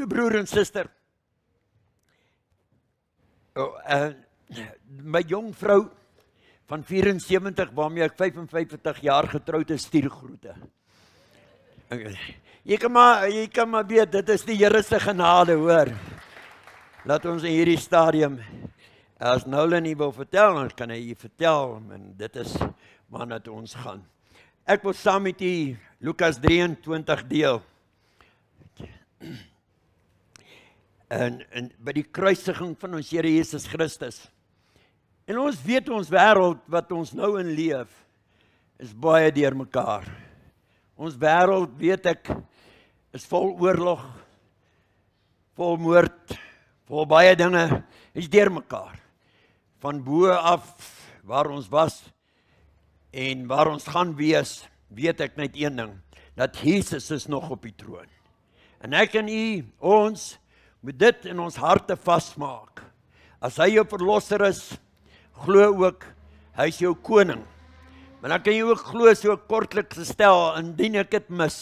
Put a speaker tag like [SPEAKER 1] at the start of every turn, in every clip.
[SPEAKER 1] Liewe broer en suster, my jong vrou van 74, waarmee ek 55 jaar getroud is, stuur groete. Jy kan maar weet, dit is die Here se genade, hoor. Laat ons in hierdie stadium, as Nolan nie wil vertel, dan kan hy vertel, en dit is waarna toe ons gaan. Ek wil saam met u Lukas 23 deel. En by die kruisiging van ons Here Jesus Christus. En ons weet ons wêreld wat ons nou in leef, is baie deurmekaar. Ons wêreld, weet ek, is vol oorlog, vol moord, vol baie dinge, is deurmekaar. Van bo af, waar ons was, en waar ons gaan wees, weet ek net een ding, dat Jesus is nog op die troon. En ek en u, ons, moet dit in ons harte vasmaak. As hy jou verlosser is, glo ook, hy is jou koning. Maar dan kan jy ook glo so kortlik gestel, indien ek het mis,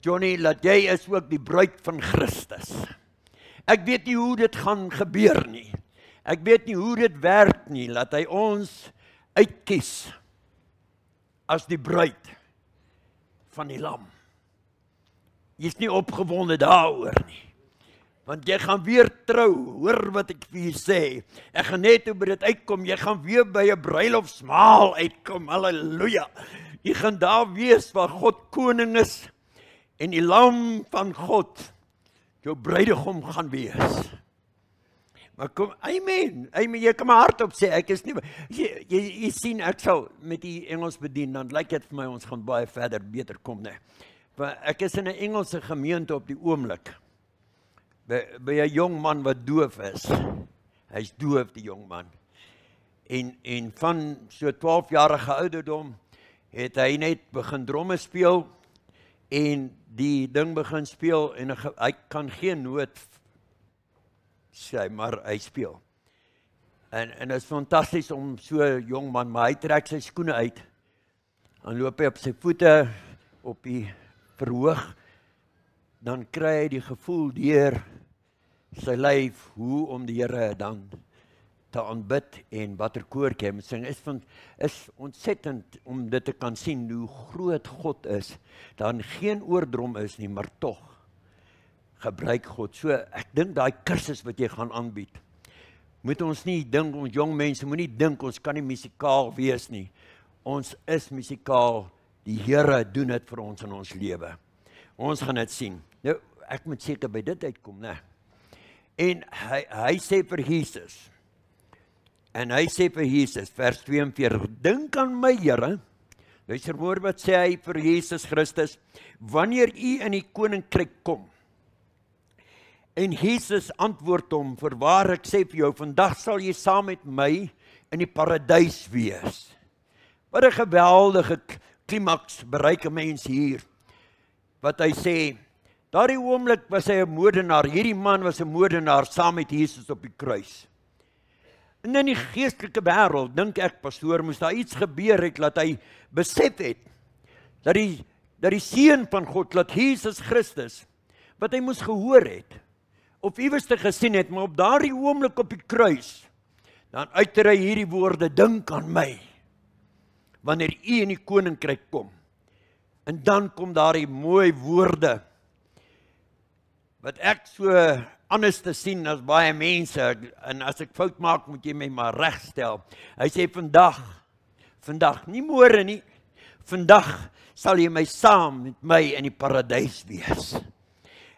[SPEAKER 1] Johnny, dat jy is ook die bruid van Christus. Ek weet nie hoe dit gaan gebeur nie. Ek weet nie hoe dit werk nie, laat hy ons uitkies as die bruid van die lam. Jy is nie opgewonde daaroor nie. Want jy gaan weer trou, hoor wat ek vir jy sê. Ek gaan net oor dit uitkom, jy gaan weer by 'n bruilofsmaal uitkom, halleluja. Jy gaan daar wees waar God koning is, en die lam van God, jou bruidegom gaan wees. Maar kom, amen, jy kan my hardop sê, ek is nie, jy sien, ek sal met die Engels bedien, dan lyk dit vir my, ons gaan baie verder, beter kom, nee. Maar ek is in 'n Engelse gemeente op die oomblik, by 'n jong man wat doof is. Hy's doof, die jong man. En van so 12-jarige ouderdom het hy net begin dromme speel en die ding begin speel en hy kan geen noot sê, maar hy speel. En dit is fantasties om so 'n jong man, maar hy trek sy skoene uit. Dan loop hy op sy voete op die verhoog, dan kry hy die gevoel deur sy lyf hoe om die Here dan te aanbid en watter koortjie hy moet sing. Is ontsettend om dit te kan sien hoe groot God is. Dan geen oordrom is nie, maar tog gebruik God. So ek dink daai kursus wat jy gaan aanbied, moet ons nie dink, ons jong mense moenie dink ons kan nie musikaal wees nie. Ons is musikaal. Die Here doen dit vir ons in ons lewe. Ons gaan dit sien. Nou, ek moet seker by dit uitkom, né? En hy sê vir Jesus, vers 42, dink aan my Here, luister hoor wat sê hy vir Jesus Christus, wanneer u in die koninkryk kom. En Jesus antwoord hom, voorwaar ek sê vir jou, vandag sal jy saam met my in die paradys wees. Wat 'n geweldige klimaks bereik 'n mens hier, wat hy sê, daardie oomblik was hy 'n moordenaar, hierdie man was 'n moordenaar saam met Jesus op die kruis. En in die geestelike wêreld, dink ek, pastoor, moes daar iets gebeur het, dat hy besef het, dat die seun van God, dat Jesus Christus, wat hy moes gehoor het, of iewers te gesien het, maar op daardie oomblik op die kruis, dan uiter hy hierdie woorde, dink aan my, wanneer u in die koninkryk kom. En dan kom daar die mooi woorde, wat ek so anders te sien as baie mense, en as ek fout maak, moet jy my maar regstel. Hy sê vandag, nie môre nie, vandag sal jy saam met my in die paradys wees.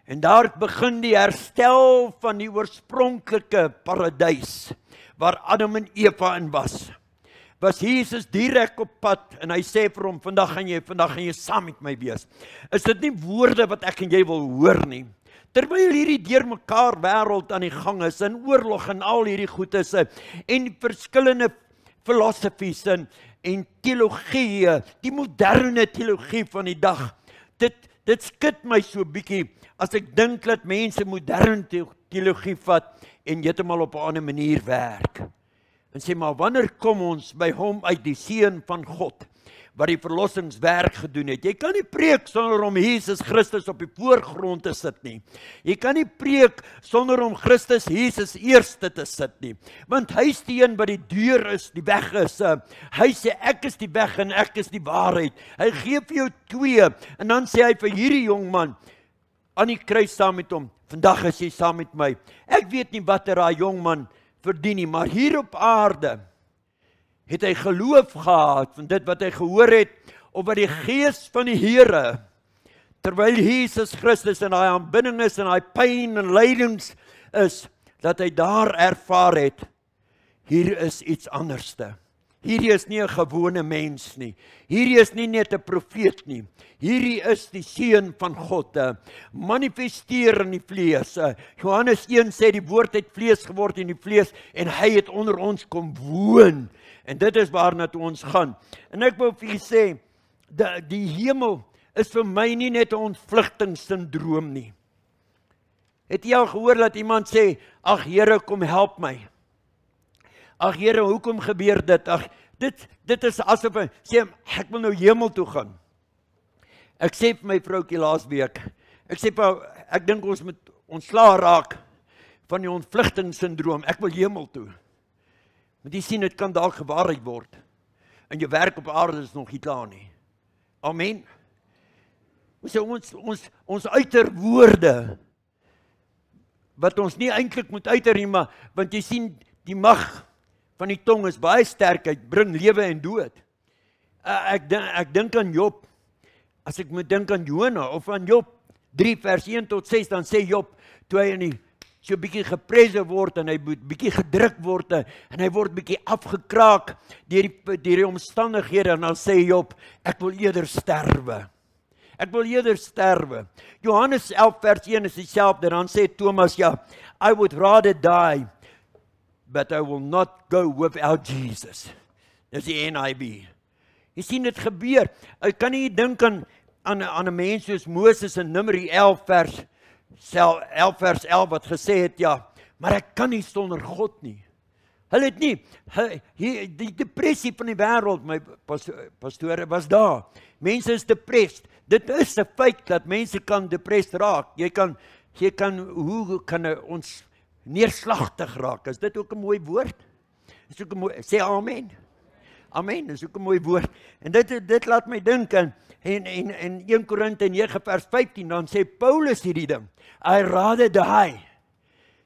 [SPEAKER 1] En daar begin die herstel van die oorspronklike paradys, waar Adam en Eva in was Jesus direk op pad, en hy sê vir hom, vandag gaan jy saam met my wees. Is dit nie woorde wat ek en jy wil hoor nie? Terwyl hierdie deurmekaar wêreld aan die gang is, en oorlog en al hierdie goed is, en verskillende filosofies en teologie, die moderne teologie van die dag, dit skud my so bietjie, as ek dink dat mense moderne teologie vat, en heeltemal op 'n ander manier werk. En sê maar, wanneer kom ons by hom uit, die seun van God? wat die verlossingswerk gedoen het. Jy kan nie preek sonder om Jesus Christus op die voorgrond te sit nie. Jy kan nie preek sonder om Christus Jesus eerste te sit nie. Want hy is die een wat die deur is, die weg is. Hy sê ek is die weg en ek is die waarheid. Hy gee vir jou 2 en dan sê hy vir hierdie jong man aan die kruis saam met hom, vandag is jy saam met my. Ek weet nie wat daai jong man verdien nie, maar hier op aarde het hy geloof gehad van dit wat hy gehoor het, of wat die gees van die Here, terwyl Jesus Christus in daai aanbidding is, en daai pyn en lydings is, dat hy daar ervaar het, hier is iets anderste. Hierdie is nie 'n gewone mens nie. Hierdie is nie net 'n profeet nie. Hierdie is die seun van God, manifesteer in die vlees. Johannes 1 sê die woord het vlees geword in die vlees en hy het onder ons kom woon. En dit is waarna toe ons gaan. En ek wil vir julle sê, die hemel is vir my nie net 'n ontvlugtingssindroom nie. Het jy al gehoor dat iemand sê, ag Here, kom help my. Ag Here, hoekom gebeur dit? Ag, dit is asof hy sê, ek wil nou hemel toe gaan. Ek sê vir my vroukie laas week, ek dink ons moet ontslae raak van die ontvlugtingssindroom. Ek wil hemel toe. Want jy sien, dit kan dalk gewaarheid word. En jou werk op aarde is nog nie klaar nie. Amen. Ons uiter woorde, wat ons nie eintlik moet uiter nie, maar, want jy sien, die mag van die tong is baie sterk, het bring lewe en dood. Ek dink aan Job, as ek moet dink aan Jona, of aan Job 3 vers 1 tot 6, dan sê Job, toe hy so bietjie geprese word, en hy moet bietjie gedruk word, en hy word bietjie afgekraak, deur die omstandighede, en dan sê Job, ek wil eerder sterwe. Ek wil eerder sterwe. Johannes 11 vers 1 is dieselfde, dan sê Thomas, ja, I would rather die, but I will not go without Jesus. Dis die NIV. Jy sien dit gebeur. Ek kan nie dink aan 'n mens soos Moses in Numeri 11 vers 11 wat gesê het, ja, maar ek kan nie sonder God nie. Hulle het nie, die depressie van die wêreld, my pastore, was daar. Mense is depressed. Dit is 'n feit dat mense kan depressed raak. Hoe kan ons neerslagtig raak? Is dit ook 'n mooi woord? Is ook 'n mooi, sê amen. Amen, is ook 'n mooi woord. En dit laat my dink in 1 Korinte 9 vers 15, dan sê Paulus hierdie ding, I rather die.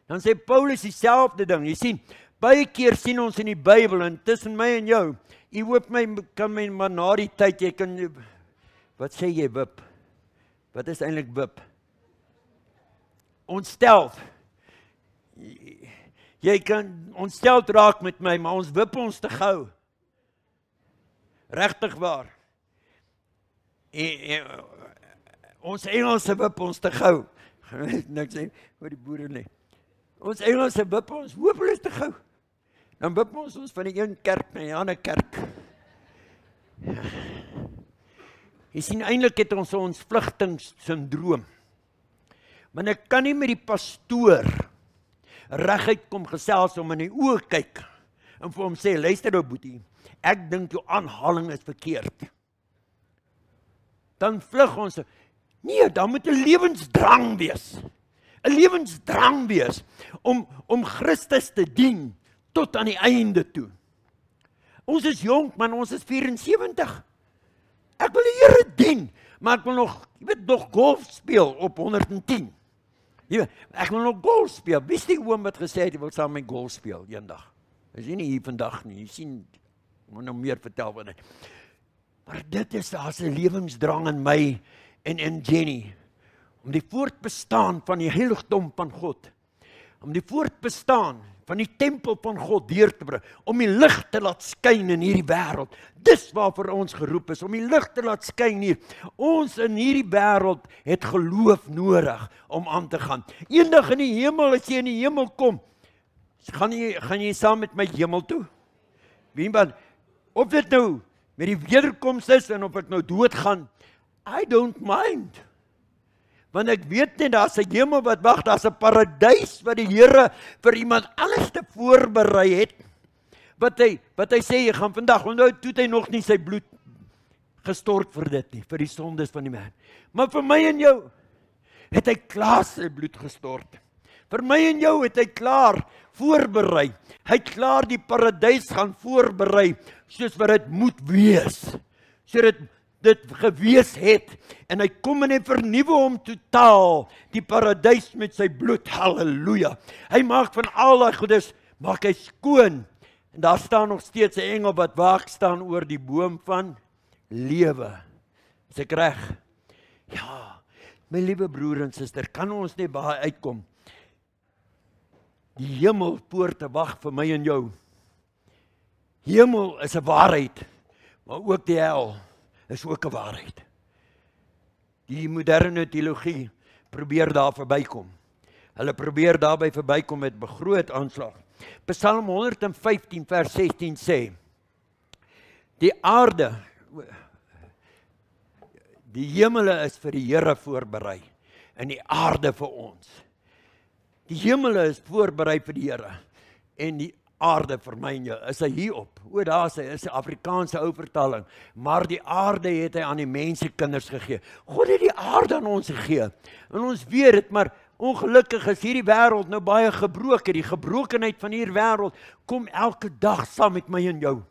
[SPEAKER 1] Dan sê Paulus dieselfde ding. Jy sien, baie keer sien ons in die Bybel, en tussen my en jou, jy hoop kan my maar na die tyd, jy kan, wat sê jy, wip? Wat is eintlik wip? Ontsteld. Jy kan ontsteld raak met my, maar ons wip ons te gou. Regtig waar. Ons Engelse wip ons te gou. Niks sê, oor die boere nie. Ons Engelse wip ons hopeloos te gou. Dan wip ons van die een kerk na die ander kerk. Ja. Jy sien, eintlik het ons vlugtingssindroom. Maar ek kan nie met die pastoor reguit kom gesels om in die oë kyk en vir hom sê, luister nou boetie, ek dink jou aanhaling is verkeerd. Dan vlug ons, nee, dan moet 'n lewensdrang wees. 'n Lewensdrang wees om Christus te dien tot aan die einde toe. Ons is jonk, man, ons is 74. Ek wil die Here dien, maar ek wil nog golf speel op 110. Ek wil nog golf speel. Wie is die oom wat gesê het, hy wil saam met golf speel, eendag? Is nie hier vandag nie, jy sien, ek moet nou meer vertel van dit. Maar dit is, daar's 'n lewensdrang in my en in Jenny, om die voortbestaan van die heiligdom van God, om die voortbestaan van die tempel van God deur te bring, om die lig te laat skyn in hierdie wêreld. Dis waarvoor ons geroep is, om die lig te laat skyn hier. Ons in hierdie wêreld het geloof nodig om aan te gaan. Eendag in die hemel, as jy in die hemel kom, gaan jy saam met my hemel toe? Wie man, of dit nou met die wederkoms is, en of ek nou doodgaan, I don't mind. Want ek weet net, daar's 'n hemel wat wag, daar's 'n paradys wat die Here vir iemand alles te voorberei het. Wat hy sê, jy gaan vandag, onthou, toe het hy nog nie sy bloed gestort vir dit nie, vir die sondes van die mens. Maar vir my en jou het hy klaar sy bloed gestort. Vir my en jou het hy klaar voorberei. Hy het klaar die paradys gaan voorberei, soos wat dit moet wees. Sodat dit gewees het, en hy kom en hy vernuwe hom totaal, die paradys met sy bloed, halleluja. Hy maak van al die goedes, maak hy skoon, en daar staan nog steeds 'n engel wat waak staan oor die boom van lewe. Is ek reg? Ja, my liewe broer en suster, kan ons net baie uitkom. Die hemelpoorte wag vir my en jou. Hemel is 'n waarheid, maar ook die hel is ook 'n waarheid. Die moderne teologie probeer daar verbykom. Hulle probeer daarby verbykom met begroot aanslag. Psalm 115 vers 16 sê, die aarde, die hemele is vir die Here voorberei, en die aarde vir ons. Die hemele is voorberei vir die Here, en die aarde vir my en jou, is hy hierop. O, daar is 'n Afrikaanse ou vertaling, maar die aarde het hy aan die mensekinders gegee. God het die aarde aan ons gegee, en ons weet dit, maar ongelukkig is hierdie wêreld nou baie gebroken. Die gebrokenheid van hierdie wêreld kom elke dag saam met my en jou.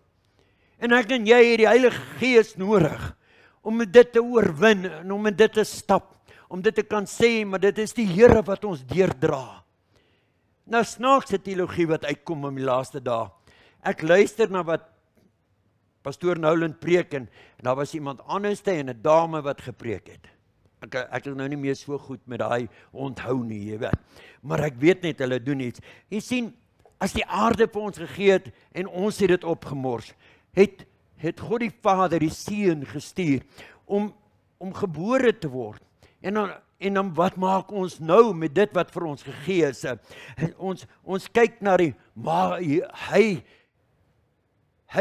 [SPEAKER 1] En ek en jy het die Heilige Gees nodig, om dit te oorwin, en om in dit te stap, om dit te kan sê, maar dit is die Here wat ons deurdra. Nou snaakse teologie wat uitkom in die laaste dae. Ek luister na wat pastoor Nouland preek, en daar was iemand anders en 'n dame wat gepreek het. Ek is nou nie meer so goed met daai onthou nie, jy weet. Maar ek weet net, hulle doen iets. Jy sien, as die aarde vir ons gegee het, en ons het dit opgemors, het God die Vader die Seun gestuur, om gebore te word. En dan wat maak ons nou met dit wat vir ons gegee is? Ons kyk na maar hy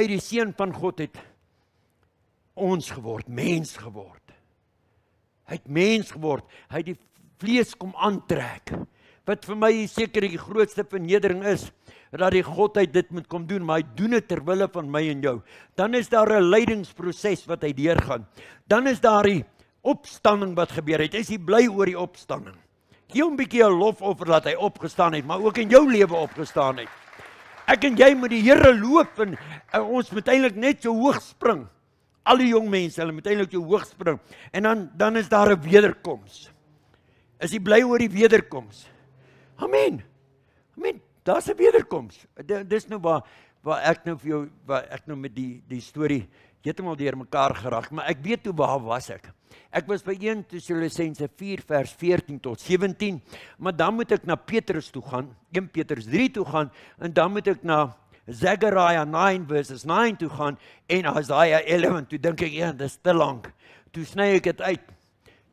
[SPEAKER 1] die Seun van God het ons geword, mens geword. Hy het mens geword, hy het die vlees kom aantrek. Wat vir my seker die grootste vernedering is, dat die Godheid dit moet kom doen, maar hy doen dit ter wille van my en jou. Dan is daar 'n lydingsproses wat hy deurgaan. Dan is daar die opstanding wat gebeur het. Is hy bly oor die opstanding? Gee hom 'n bietjie 'n lofoffer dat hy opgestaan het, maar ook in jou lewe opgestaan het. Ek en jy moet die Here loop, en ons moet eintlik net so hoog spring. Al die jong mense, hulle moet eintlik so hoog spring. En dan is daar 'n wederkoms. Is hy bly oor die wederkoms? Amen. Amen. Daar's 'n wederkoms. Dis nou waar ek nou vir jou, waar ek nou met die storie heeltemal deur mekaar geraak, maar ek weet toe waar was ek. Ek was by 1 Tessalonisense 4 vers 14 tot 17, maar dan moet ek na Petrus toe gaan, 1 Petrus 3 toe gaan, en dan moet ek na Zechariah 9 verses 9 toe gaan, en Isaiah 11, toe dink ek, ja, dis te lank. Toe sny ek dit uit.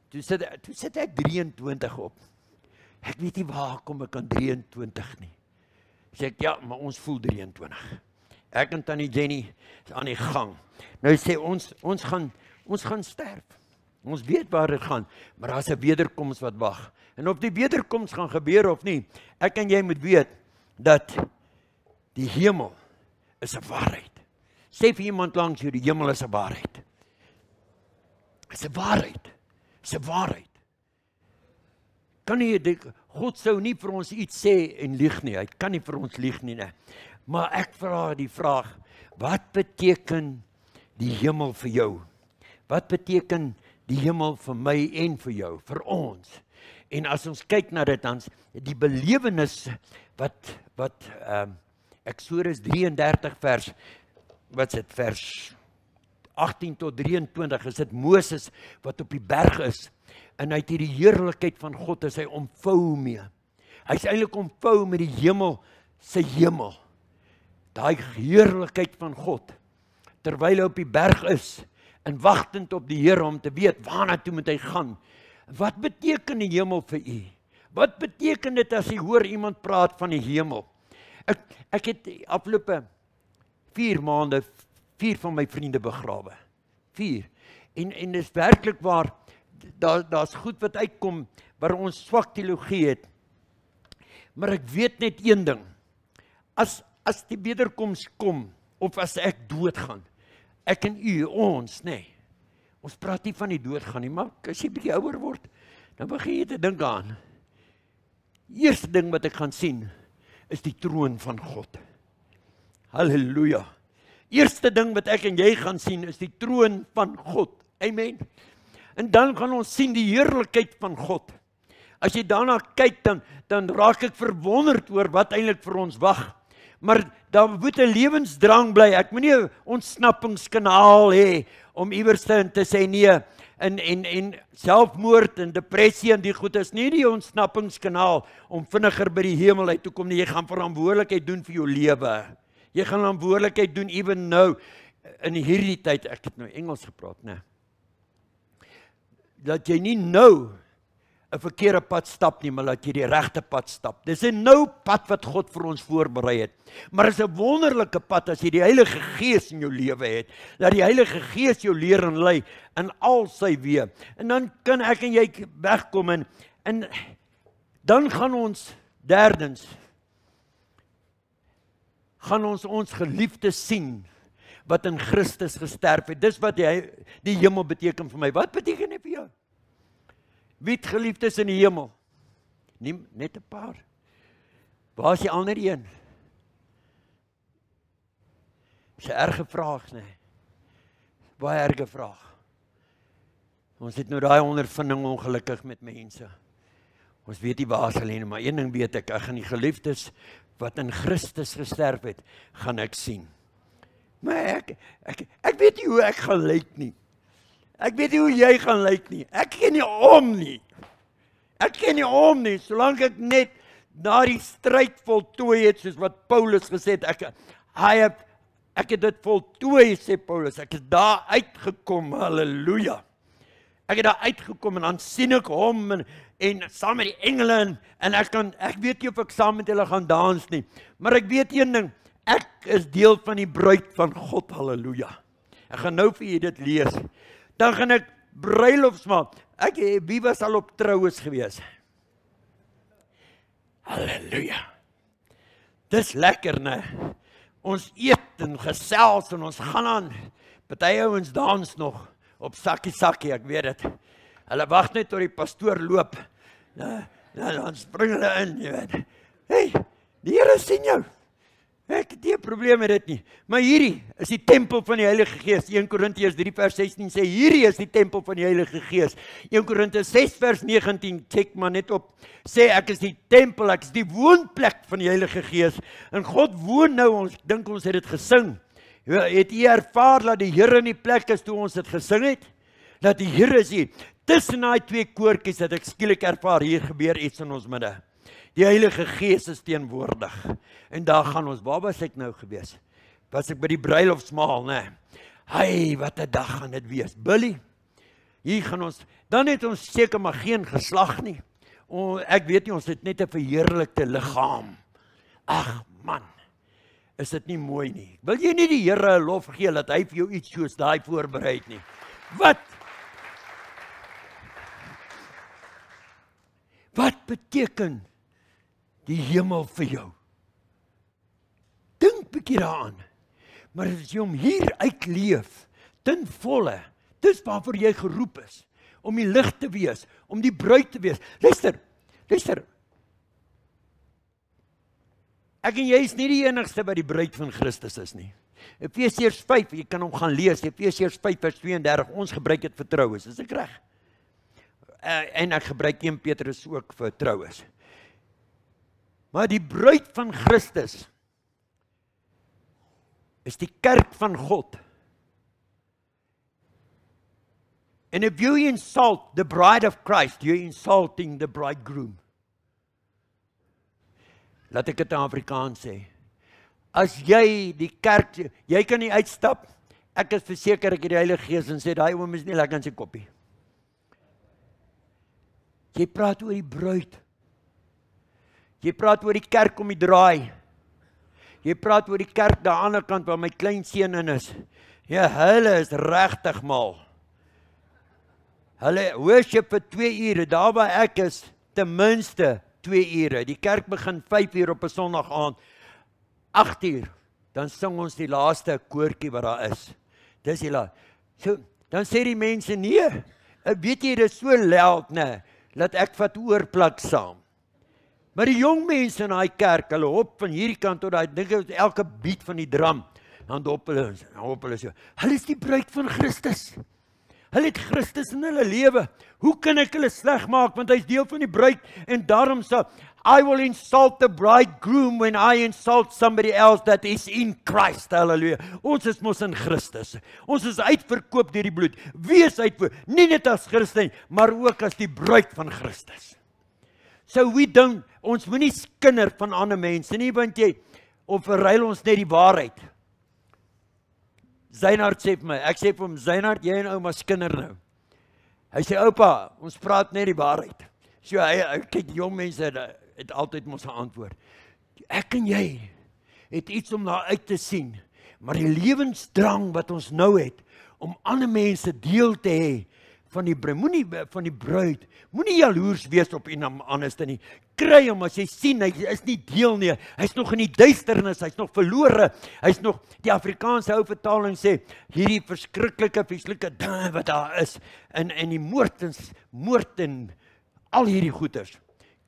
[SPEAKER 1] Toe sit ek 23 op. Ek weet nie waar kom ek aan 23 nie. Sê ek, ja, maar ons voel 23. Ek en Tannie Jenny is aan die gang. Nou sê ons gaan sterf. Ons weet waar dit gaan, maar daar's 'n wederkoms wat wag. En of die wederkoms gaan gebeur of nie, ek en jy moet weet dat die hemel is 'n waarheid. Sê vir iemand langs jou, die hemel is 'n waarheid. Is 'n waarheid. Is 'n waarheid. Kan nie, God sou nie vir ons iets sê en lieg nie. Hy kan nie vir ons lieg nie, nee. Maar ek vra die vraag, wat beteken die hemel vir jou? Wat beteken die hemel vir my en vir jou, vir ons? En as ons kyk na dit, dan die belewenis wat Eksodus 33 vers 18 tot 23, is dit Moses wat op die berg is, en hy het hierdie heerlikheid van God, is hy omvou mee. Hy is eintlik omvou met die hemel, sy hemel. Daai heerlikheid van God, terwyl hy op die berg is, en wagtend op die Here om te weet, waarna toe moet hy gaan. Wat beteken die hemel vir u? Wat beteken dit as jy hoor iemand praat van die hemel? Ek het afgelope 4 maande 4 van my vriende begrawe. 4. En dis werklik waar, daar's goed wat uitkom, waar ons swak teologie het. Maar ek weet net een ding, as die wederkoms kom, of as ek doodgaan, ek en u, ons, nee, Ons praat nie van die doodgaan nie, maar as jy bietjie ouer word, dan begin jy te dink aan. Eerste ding wat ek gaan sien, is die troon van God. Halleluja. Eerste ding wat ek en jy gaan sien, is die troon van God. Amen. En dan gaan ons sien die heerlikheid van God. As jy daarna kyk, dan raak ek verwonderd oor wat eintlik vir ons wag. Maar daar moet 'n lewensdrang bly. Ek moet nie 'n ontsnappingskanaal hê om iewers te sê nee, en selfmoord en depressie en die goed is nie die ontsnappingskanaal om vinniger by die hemel uit te kom nie. Jy gaan verantwoordelikheid doen vir jou lewe. Jy gaan verantwoordelikheid doen even nou in hierdie tyd. Ek het nou Engels gepraat, né? Dat jy nie nou 'n verkeerde pad stap nie, maar dat jy die regte pad stap. Dis 'n nou pad wat God vir ons voorberei het. Maar is 'n wonderlike pad as jy die Heilige Gees in jou lewe het. Dat die Heilige Gees jou leer en lei in al sy weë. En dan kan ek en jy wegkom en dan gaan ons derdens gaan ons geliefdes sien wat in Christus gesterf het. Dis wat die hemel beteken vir my. Wat beteken dit vir jou? Wie het geliefdes in die hemel? Nie, net 'n paar. Waar is die ander een? Dis 'n erge vraag, nee. Baie erge vraag. Ons het nou daai ondervinding ongelukkig met mense. Ons weet nie waar hulle nie, maar een ding weet ek gaan die geliefdes wat in Christus gesterf het, gaan ek sien. Maar ek weet nie hoe ek gaan lyk nie. Ek weet nie hoe jy gaan lyk nie. Ek ken nie om nie. Ek ken nie om nie, solank ek net na die stryd voltooi het, soos wat Paulus gesê het, ek het dit voltooi, sê Paulus, ek het daar uitgekom, halleluja. Ek het daar uitgekom en dan sien ek hom en saam met die engele en ek weet nie of ek saam met hulle gaan dans nie, maar ek weet een ding, ek is deel van die bruid van God, halleluja. Ek gaan nou vir julle dit lees. Dan gaan ek bruilofsmaak. Wie was al op troues gewees? Halleluja. Dis lekker, né? Ons eet en gesels en ons gaan aan. Party ouens dans nog op sakkie, ek weet dit. Hulle wag net tot die pastoor loop. Dan spring hulle in, jy weet. Hey, die Here sien jou. Ek het nie 'n probleem met dit nie. Maar hierdie is die tempel van die Heilige Gees. 1 Korintiërs 3 vers 16 sê, hierdie is die tempel van die Heilige Gees. 1 Korintiërs 6 vers 19, check maar net op, sê ek is die tempel, ek is die woonplek van die Heilige Gees. En God woon nou, ons dink ons het dit gesing. Het jy ervaar dat die Here in die plek is toe ons dit gesing het? Dat die Here is hier. Tussen daai twee koortjies het ek skielik ervaar, hier gebeur iets in ons midde. Die Heilige Gees is teenwoordig. En daar gaan ons, waar was ek nou gewees? Was ek by die bruilofsmaal, né? Hey, wat 'n dag gaan dit wees. Billy, hier gaan ons, dan het ons seker maar geen geslag nie. Ek weet nie, ons het net 'n verheerlikte liggaam. Ag man, is dit nie mooi nie? Wil jy nie die Here lof gee, dat hy vir jou iets soos daai voorberei het nie? Wat beteken die hemel vir jou? Dink bietjie daaraan. Maar as jy hom hier uitleef, ten volle, dis waarvoor jy geroep is, om die lig te wees, om die bruid te wees. Luister, ek en jy is nie die enigste wat die bruid van Christus is nie. Efesiërs 5, jy kan hom gaan lees, Efesiërs 5 vers 32, ons gebruik dit vir troues, is ek reg? En ek gebruik 1 Petrus ook vir troues. Maar die bruid van Christus is die kerk van God. And if you insult the bride of Christ, you're insulting the bridegroom. Laat ek dit in Afrikaans sê. As jy die kerk, jy kan nie uitstap, ek is verseker ek het die Heilige Gees en sê, daai oom is nie lekker in sy koppie. Jy praat oor die bruid. Jy praat oor die kerk om die draai. Jy praat oor die kerk daar aan die ander kant waar my klein seun in is. Ja, hulle is regtig mal. Hulle worship vir 2 ure, daar waar ek is, ten minste 2 ure. Die kerk begin 5 uur op 'n Sondag aand. 8 uur, dan sing ons die laaste koortjie wat daar is. Dis die laaste. So, Dan sê die mense, nee, weet jy, dit is so loud, nee, dat ek vat oorplak saam. Maar die jong mense in daai kerk, hulle hop van hierdie kant tot daai, dink ek, elke beat van die drum, dan hop hulle so. Hulle is die bruid van Christus. Hulle het Christus in hulle lewe. Hoe kan ek hulle sleg maak, want hy is deel van die bruid, en daarom sal, I will insult the bridegroom when I insult somebody else that is in Christ. Halleluja. Ons is mos in Christus. Ons is uitverkoop deur die bloed. Wie is uitverkoop? Nie net as Christen, maar ook as die bruid van Christus. So ons moenie skinder van ander mense nie, want of verruil ons net die waarheid. Zeinhard sê vir my, ek sê vir hom, Zeinhard, jy en ouma skinder nou. Hy sê, oupa, ons praat net die waarheid. So hy kyk, jong mense het altyd ons geantwoord. Ek en jy het iets om na uit te sien, maar die lewensdrang wat ons nou het, om ander mense deel te hê van die bruid, moenie jaloers wees op iemand anders nie. Kry hom as jy sien, hy is nie deel nie, hy's nog in die duisternis, hy's nog verlore, hy's nog, die Afrikaanse ou vertaling sê, hierdie verskriklike, vieslike ding wat daar is, en die moord en al hierdie goeders,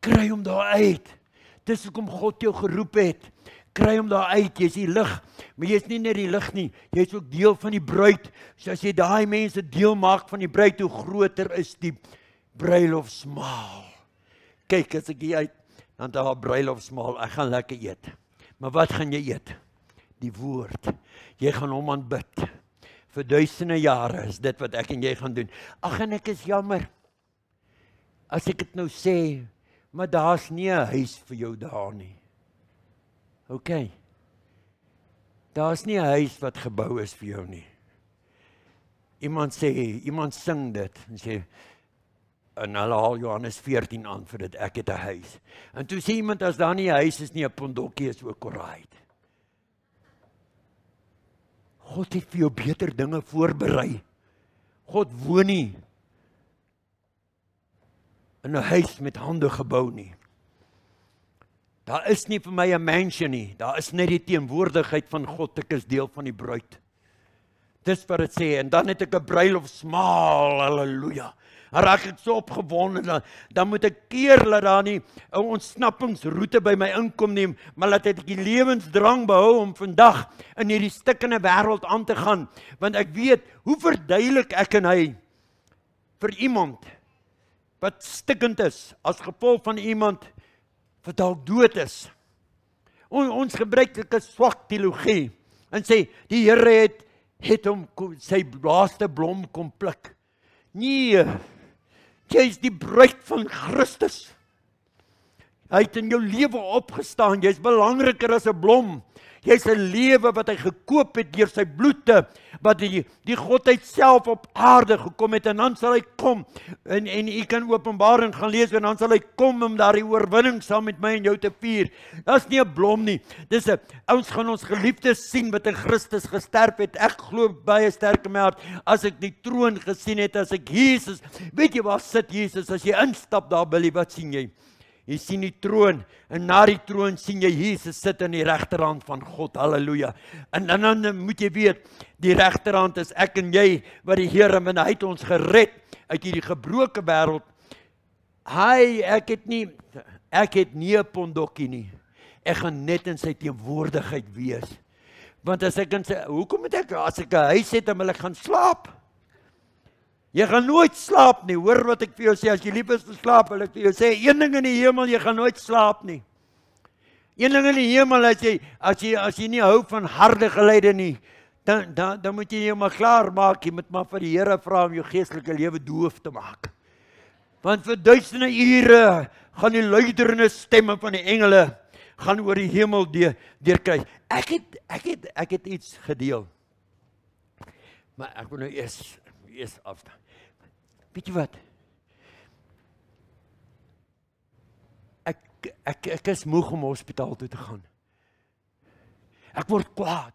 [SPEAKER 1] kry hom daar uit, dis hoekom God jou geroep het, kry hom daar uit, jy is die lig, maar jy is nie net die lig nie, jy is ook deel van die bruid, so as jy daai mense deel maak van die bruid, hoe groter is die bruilofsmaal. Kyk, as ek hier uit, dan daar bruilofsmaal, ek gaan lekker eet, maar wat gaan jy eet? Die woord, jy gaan hom aanbid, vir duisende jare is dit wat ek en jy gaan doen. Ag, en ek is jammer, as ek het nou sê, maar daar's nie 'n huis vir jou daar nie. OK. Daar's nie 'n huis wat gebou is vir jou nie. Iemand sing dit, en sê, en hulle haal Johannes 14 aan vir dit, ek het 'n huis. En toe sê iemand, as daar nie 'n huis is nie, 'n pondokkie is ook alright. God het vir jou beter dinge voorberei. God woon nie in 'n huis met hande gebou nie. Daar is nie vir my 'n mansion nie, daar is net die teenwoordigheid van God, ek is deel van die bruid. Dis wat dit sê, en dan het ek 'n bruilofsmaal, halleluja. En raak ek so opgewonde, dan moet ek keer dat daar nie 'n ontsnappingsroete by my inkom neem, maar dat ek die lewensdrang behou om vandag in hierdie stikkende wêreld aan te gaan, want ek weet, hoe verduidelik ek en hy vir iemand wat stikkend is, as gevolg van iemand wat dalk dood is. Ons gebruik 'n swak teologie, en sê, die Here het hom sy laaste blom kom pluk. Nee, jy is die bruid van Christus. Hy het in jou lewe opgestaan, jy is belangriker as 'n blom. Jy is 'n lewe wat hy gekoop het deur sy bloed, wat die Godheid self op aarde gekom het, en dan sal hy kom, en u kan Openbaring gaan lees, en dan sal hy kom om daar die oorwinning saam met my en jou te vier. Dat is nie 'n blom nie, ons gaan ons geliefdes sien wat in Christus gesterf het. Ek glo baie sterk in my hart, as ek die troon gesien het, as ek Jesus, weet jy waar sit Jesus, as jy instap daar, Billy, wat sien jy? Jy sien die troon, en na die troon sien jy Jesus sit in die regterhand van God, halleluja. En dan moet jy weet, die regterhand is ek en jy, wat die Here, en hy het ons gered uit hierdie gebroke wêreld. Ek het nie 'n pondokkie nie. Ek gaan net in sy teenwoordigheid wees. Want as ek hoekom moet ek, as ek 'n huis het, dan wil ek gaan slaap? Jy gaan nooit slaap nie, hoor wat ek vir jou sê, as jy lief is vir slaap, wil ek vir jou sê, een ding in die hemel, jy gaan nooit slaap nie. Een ding in die hemel, as jy nie hou van harde geleide nie, dan moet jy jou maar klaar maak, jy moet maar vir die Here vra om jou geestelike lewe doof te maak. Want vir duisende ure gaan die luiderende stemme van die engele, gaan oor die hemel deurkry. Ek het iets gedeel, maar ek wil nou eers afstaan. Weet jy wat? Ek is moeg om hospitaal toe te gaan. Ek word kwaad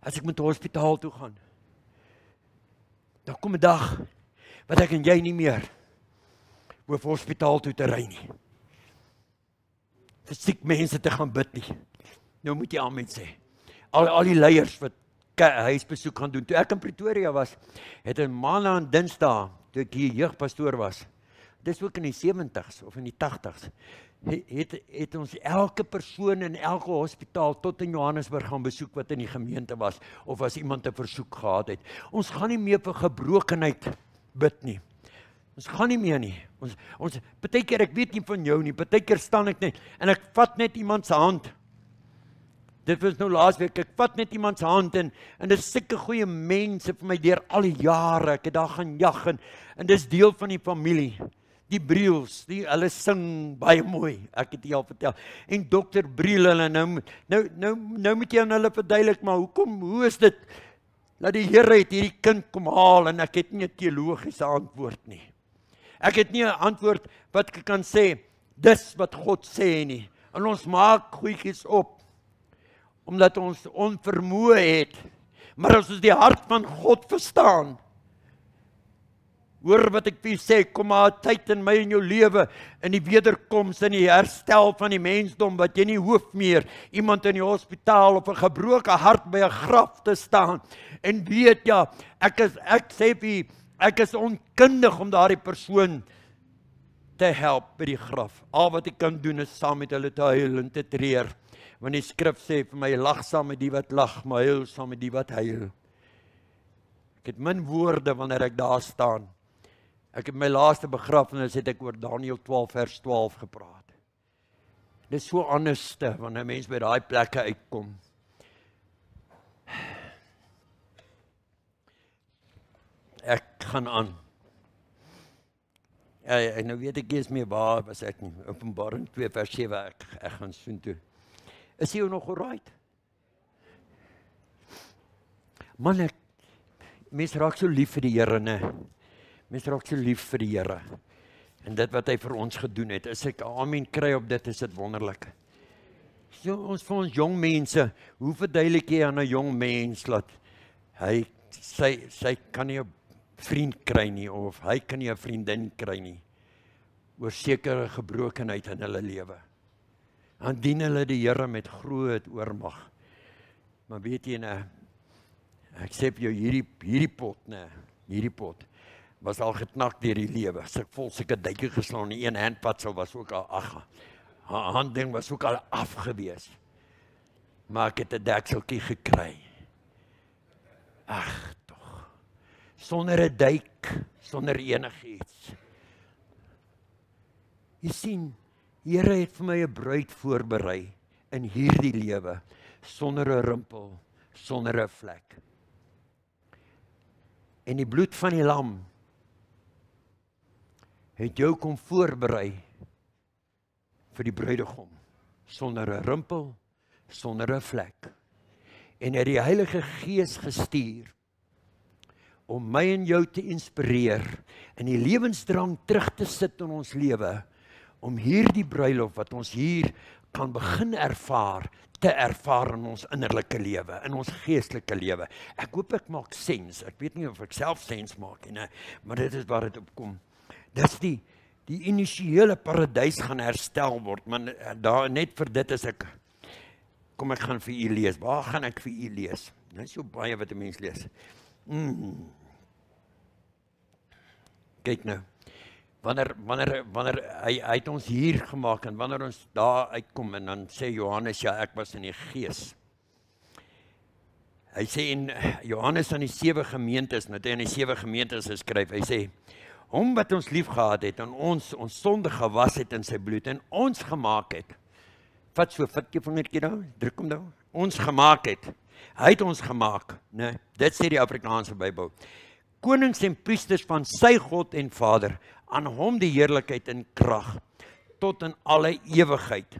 [SPEAKER 1] as ek moet hospitaal toe gaan. Dan kom 'n dag wat ek en jy nie meer hoef hospitaal toe te ry nie. Vir siek mense te gaan bid nie. Nou moet jy amen sê. Al die leiers wat huisbesoek gaan doen. Toe ek in Pretoria was, het 'n maandag en dinsdag, toe ek hier jeugpastoor was, dis ook in die 70s of in die 80s, het ons elke persoon in elke hospitaal tot in Johannesburg gaan besoek wat in die gemeente was, of as iemand 'n versoek gehad het. Ons gaan nie meer vir gebrokenheid bid nie. Ons gaan nie meer nie. Ons partykeer, ek weet nie van jou nie, partykeer staan ek net, en ek vat net iemand se hand. Dit was nou laasweek, ek vat net iemand se hand, en dit is sulke goeie mense vir my deur al die jare, ek het daar gaan jag, en dis deel van die familie. Die Briels, hulle sing baie mooi, ek het jou al vertel. En Dr. Briel, hulle nou moet jy aan hulle verduidelik, maar hoe is dit, dat die Here het hierdie kind kom haal, en ek het nie 'n teologiese antwoord nie. Ek het nie 'n antwoord wat ek kan sê, dis wat God sê nie. En ons maak goedjies op, omdat ons onvermoë het. Maar as ons die hart van God verstaan, hoor wat ek vir jou sê, kom maar 'n tyd in my en jou lewe, in die wederkoms, in die herstel van die mensdom, wat jy nie hoef meer iemand in die hospitaal of 'n gebroke hart by 'n graf te staan, en weet, ja, ek sê vir jy, ek is onkundig om daardie persoon te help by die graf. Al wat ek kan doen is saam met hulle te huil en te treur, want die skrif sê vir my, lag saam met die wat lag, maar huil saam met die wat huil. Ek het min woorde wanneer ek daar staan. Ek het my laaste begrafenis het ek oor Daniël 12 vers 12 gepraat. Dit is so anderste wanneer mense by daai plekke uitkom. Ek gaan aan. Ja, nou weet ek eens meer waar was ek nie. Openbaring 2 vers 7, ek gaan soontoe. Is jy nog alright? Man, mense raak so lief vir die Here, né? Mense raak so lief vir die Here. En dit wat hy vir ons gedoen het, as ek amen kry op dit, is dit wonderlik. So, vir ons jong mense, hoe verduidelik jy aan 'n jong mens dat sy kan nie 'n vriend kry nie, of hy kan nie 'n vriendin kry nie, oor sekere gebrokenheid in hulle lewe. Dan dien hulle die Here met groot oormag. Maar weet jy, ek sê vir jou, hierdie pot, was al geknak deur die lewe. Sy vol sulke duitjie geslaan, die een handvatsel was ook al, haar handding was ook al afgewees. Maar ek het 'n dekseltjie gekry. Ag, tog. Sonder 'n duik, sonder enigiets. Jy sien, Here het vir my 'n bruid voorberei in hierdie lewe, sonder 'n rimpel, sonder 'n vlek. En die bloed van die lam het jou kom voorberei vir die bruidegom, sonder 'n rimpel, sonder 'n vlek. En het die Heilige Gees gestuur om my en jou te inspireer en die lewensdrang terug te sit in ons lewe, om hierdie bruilof wat ons hier kan begin te ervaar in ons innerlike lewe, in ons geestelike lewe. Ek hoop ek maak sens. Ek weet nie of ek self sens maak nie, maar dit is waar dit opkom. Dis die initiële paradys gaan herstel word, maar daar net vir dit is ek, kom ek gaan vir u lees. Waar gaan ek vir u lees? Dit is so baie wat 'n mens lees. Kyk nou. Wanneer hy het ons hier gemaak, en wanneer ons daar uitkom, en dan sê Johannes, ja, ek was in die gees. Hy sê in Johannes aan die 7 gemeentes, nou hy aan die 7 gemeentes geskryf, hy sê, hom wat ons lief gehad het, en ons sonde gewas het in sy bloed, en ons gemaak het, vat jy vingertjie nou, druk hom nou, ons gemaak het, hy het ons gemaak, nee, dit sê die Afrikaanse Bybel, konings en priesters van sy God en Vader, aan hom die heerlikheid en krag, tot in alle ewigheid,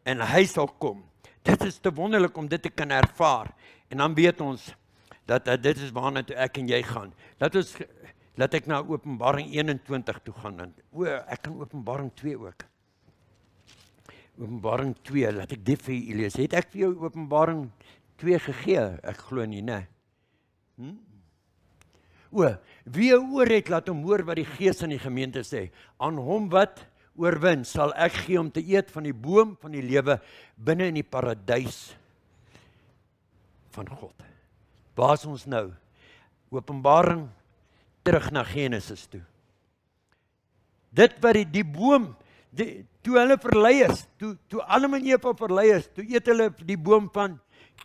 [SPEAKER 1] en hy sal kom. Dit is te wonderlik om dit te kan ervaar, en dan weet ons, dat dit is waarna toe ek en jy gaan. Laat ek na Openbaring 21 toe gaan, en ek kan Openbaring 2 ook. Openbaring 2, laat ek dit vir julle lees. Het ek vir jou Openbaring 2 gegee? Ek glo nie, né? Wie 'n oor het, laat hom hoor wat die Gees in die gemeente sê. Aan hom wat oorwin, sal ek gee om te eet van die boom van die lewe binne in die paradys van God. Waar is ons nou? Openbaring terug na Genesis toe. Dit wat die boom, toe hulle verlei is, toe Adam en Eva verlei is, toe eet hulle die boom van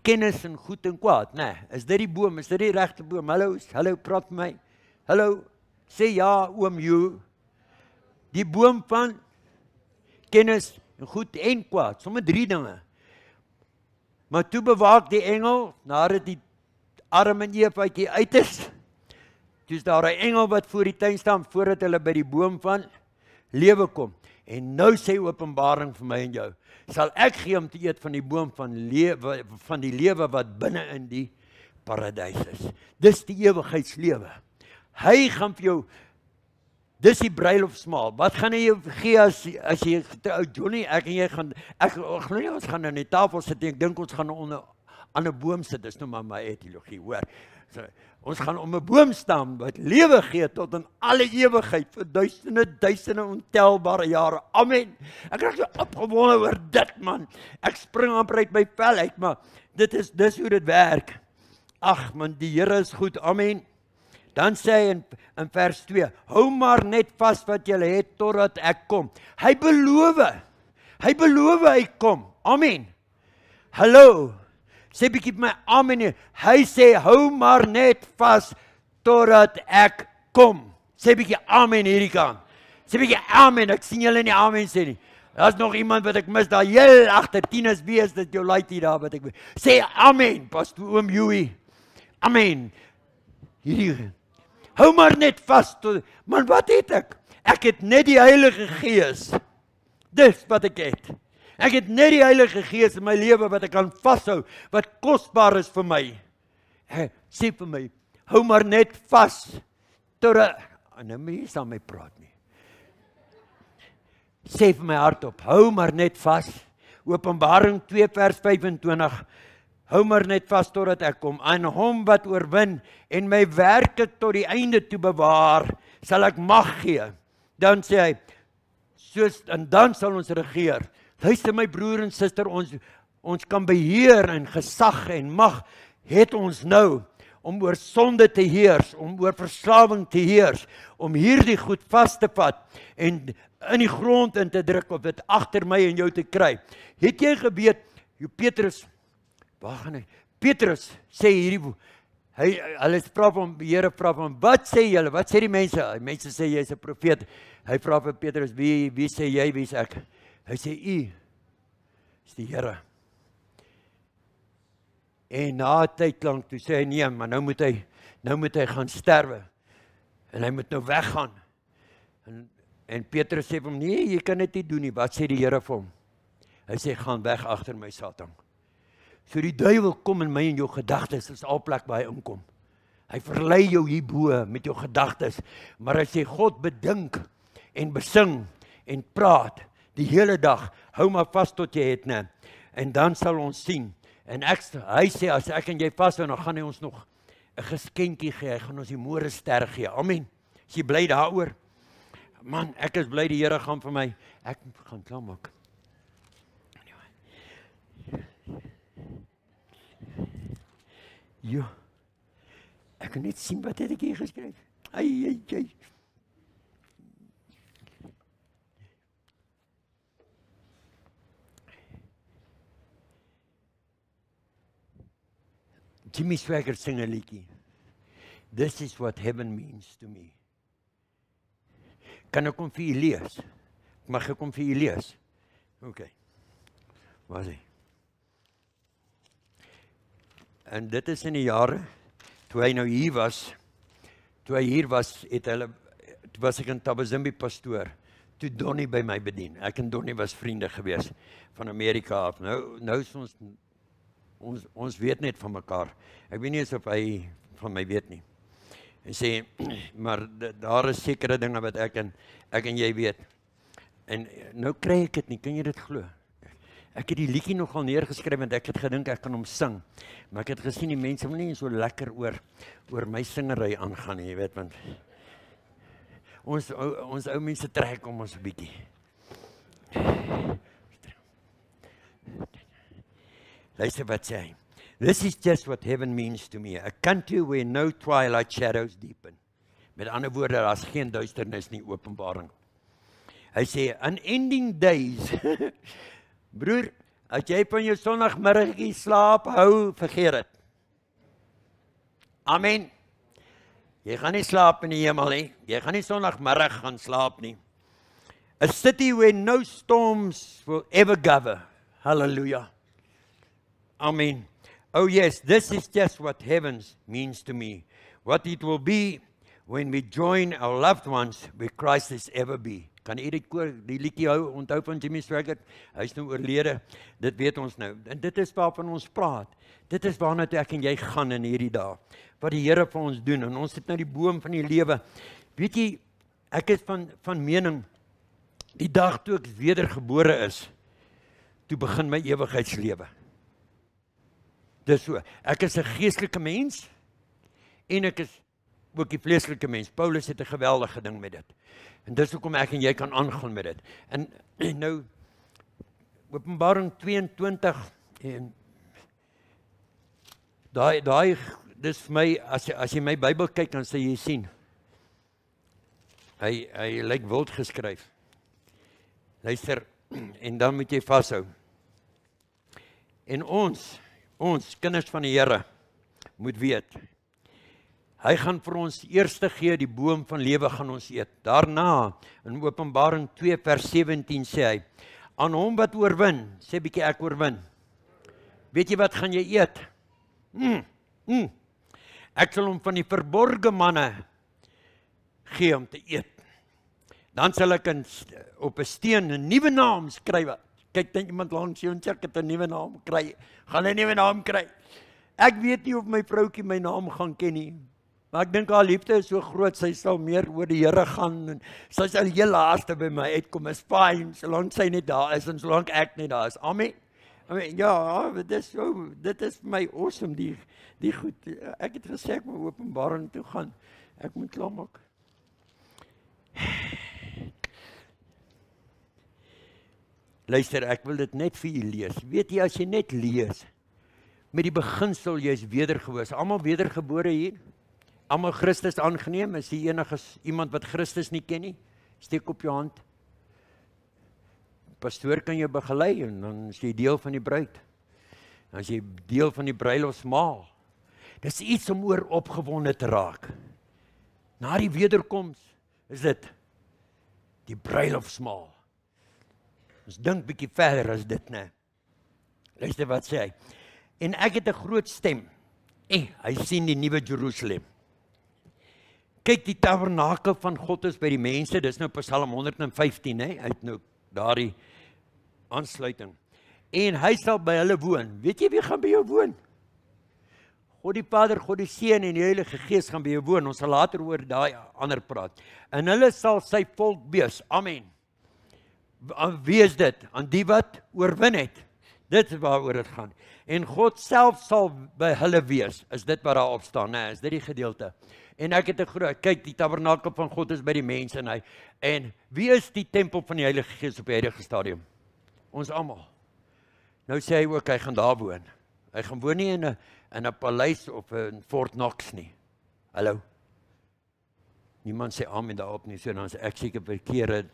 [SPEAKER 1] kennis en goed en kwaad. Nee, is dit die boom, is dit die regte boom? Hallo, praat met my. Hallo, sê ja, oom Joe. Die boom van kennis en goed en kwaad, sommer 3 dinge. Maar toe bewaak die engel, nadat die Adam en Eva uit is, toe is daar 'n engel wat voor die tuin staan, voordat hulle by die boom van lewe kom. En nou sê Openbaring vir my en jou, sal ek gee om te eet van die boom van die lewe wat binne in die paradys is. Dis die ewigheidslewe. Hy gaan vir jou, dis die bruilofsmaal. Wat gaan hy jou gee as jy, Johnny, ek en jy gaan, ek glo nie ons gaan aan die tafel sit, ek dink ons gaan onder aan 'n boom sit, dis nou maar my etiologie, hoor. So, ons gaan om 'n boom staan wat lewe gee tot in alle ewigheid vir duisende ontelbare jare. Amen. Ek raak so opgewonde oor dit, man. Ek spring amper uit my vel uit, maar dis hoe dit werk. Ag man, die Here is goed. Amen. Dan sê hy in vers 2, hou maar net vas wat jy het totdat ek kom. Hy beloof hy kom. Amen. Hallo. Sê bietjie my amen nie. Hy sê, hou maar net vas totdat ek kom. Sê bietjie amen hierdie kant. Sê bietjie amen, ek sien julle nie amen sê nie. Daar's nog iemand wat ek mis daar, heel agter, Tinus, wie is dit jou laaitie daar wat ek sê amen, pastoor oom Joey. Amen. Hierdie. Hou maar net vas tot, man wat het ek? Ek het net die Heilige Gees. Dis wat ek het. Ek het net die Heilige Gees in my lewe wat ek kan vashou, wat kosbaar is vir my. Sê vir my, hou maar net vas, totdat, nou moet jy saam my praat nie. Sê vir my hardop, hou maar net vas, Openbaring 2 vers 25, hou maar net vas totdat ek kom, aan hom wat oorwin, en my werke tot die einde toe bewaar, sal ek mag gee. Dan sê hy, en dan sal ons regeer. Luister my broer en suster, ons kan beheer en gesag en mag het ons nou om oor sonde te heers, om oor verslawing te heers, om hierdie goed vas te vat en in die grond in te druk of dit agter my en jou te kry. Het jy geweet, Petrus, waar gaan hy? Petrus sê hierdie, hulle vra van die Here, vra van, wat sê julle? Wat sê die mense? Die mense sê jy is 'n profeet. Hy vra vir Petrus, wie sê jy, wie is ek? Hy sê, u is die Here. En na 'n tyd lank, toe sê hy, nee, maar nou moet hy gaan sterwe. En hy moet nou weggaan. En Petrus sê vir hom, nee, jy kan dit nie doen nie. Wat sê die Here vir hom? Hy sê, gaan weg agter my, Satan. So die duiwel kom in my en jou gedagtes, is al plek waar hy inkom. Hy verlei jou hierbo met jou gedagtes. Maar as jy God bedink en besing en praat, die hele dag, hou maar vas tot jy het, ne? En dan sal ons sien. En hy sê, as ek en jy vashou, dan gaan hy ons nog 'n geskenkie gee. Hy gaan ons die môre ster gee. Amen. Is jy bly daaroor? Man, ek is bly die Here gaan vir my. Ek gaan klaar maak. Jo. Ek kan net sien wat het ek hier geskryf. Ai. Jimmy Swaggart sing 'n liedjie. This is what heaven means to me. Kan ek hom vir u lees? Mag ek hom vir u lees? OK. Waar is hy? En dit is in die jare, toe hy nou hier was, toe was ek in Tabazimbi pastoor, toe Donnie by my bedien. Ek en Donnie was vriende gewees van Amerika af. Nou is ons weet net van mekaar. Ek weet nie eens of hy van my weet nie. En sê, maar daar is sekere dinge wat ek en jy weet. En nou kry ek dit nie, kan jy dit glo? Ek het die liedjie nogal neergeskryf, want ek het gedink ek kan hom sing. Maar ek het gesien die mense wil nie so lekker oor my singery aangaan nie, jy weet, want ons ou mense trek om ons 'n bietjie. Luister wat sê hy. This is just what heaven means to me. A country where no twilight shadows deepen. Met ander woorde, daar's geen duisternis nie, Openbaring. Hy sê, unending days. Broer, as jy van jou Sondagmiddagie slaap hou, vergeet dit. Amen. Jy gaan nie slaap in die hemel nie. Jy gaan nie Sondagmiddag gaan slaap nie. A city where no storms will ever gather. Hallelujah. Amen. Oh yes, this is just what heaven means to me. What it will be when we join our loved ones where Christ is ever be. Kan jy die liedjie onthou van Jimmy Swaggart? Hy is nou oorlede. Dit weet ons nou. En dit is waarvan ons praat. Dit is waarna toe ek en jy gaan in hierdie dae. Wat die Here vir ons doen. En ons het nou die boom van die lewe. Weet jy, ek is van mening, die dag toe ek wedergebore is, toe begin my ewigheidslewe. Dis so. Ek is 'n geestelike mens en ek is ook die vleeslike mens. Paulus het 'n geweldige ding met dit. En dis hoekom ek en jy kan aangaan met dit. En nou Openbaring 22 en daai dis vir my as jy my Bybel kyk dan sal jy sien. Hy lyk wild geskryf. Luister, en dan moet jy vashou. En ons kinders van die Here moet weet, hy gaan vir ons eerste gee, die boom van lewe gaan ons eet. Daarna, in Openbaring 2 vers 17 sê hy, aan hom wat oorwin, sê bietjie ek oorwin. Weet jy wat gaan jy eet? Ek sal hom van die verborge manne gee om te eet. Dan sal ek op 'n steen 'n nuwe naam skryf. Kyk dan iemand langs jou en sê ek het 'n nuwe naam kry. Gaan 'n nuwe naam kry. Ek weet nie of my vroutjie my naam gaan ken nie. Maar ek dink haar liefde is so groot, sy sal meer oor die Here gaan en sy sal heel laaste by my uitkom. Is fyn, solank sy net daar is en solank ek net daar is. Amen. Amen. Ja, dit is vir my awesome die goed. Ek het gesê ek moet Openbaring toe gaan. Ek moet klaarmaak. Luister, ek wil dit net vir u lees. Weet jy, as jy net lees, met die beginsel, jy is wedergebore. Almal wedergebore hier? Almal Christus aangeneem? Is hier enige iemand wat Christus nie ken nie? Steek op jou hand. Pastoor kan jou begelei en dan is jy deel van die bruid. Dan is jy deel van die bruilofsmaal. Dis iets om oor opgewonde te raak. Na die wederkoms is dit die bruilofsmaal. Ons dink bietjie verder as dit, né? Luister wat sê hy. En ek het 'n groot stem. Hy sien die nuwe Jerusalem. Kyk, die tabernakel van God is by die mense. Dis nou Psalm 115, hè? Hy het nou daardie aansluiting. En hy sal by hulle woon. Weet jy wie gaan by jou woon? God die Vader, God die Seun en die Heilige Gees gaan by jou woon. Ons sal later oor daai ander praat. En hulle sal sy volk wees. Amen. Wie is dit? Aan die wat oorwin het. Dit is waaroor dit gaan. En God self sal by hulle wees. Is dit wat daar op staan? Nee, is dit die gedeelte. En ek het 'n groot, kyk, die tabernakel van God is by die mense en wie is die tempel van die Heilige Gees op die huidige stadium? Ons almal. Nou sê hy ook, hy gaan daar woon. Hy gaan woon nie in 'n paleis of in Fort Knox nie. Hallo? Niemand sê amen daarop nie, so dan sê ek seker verkeerde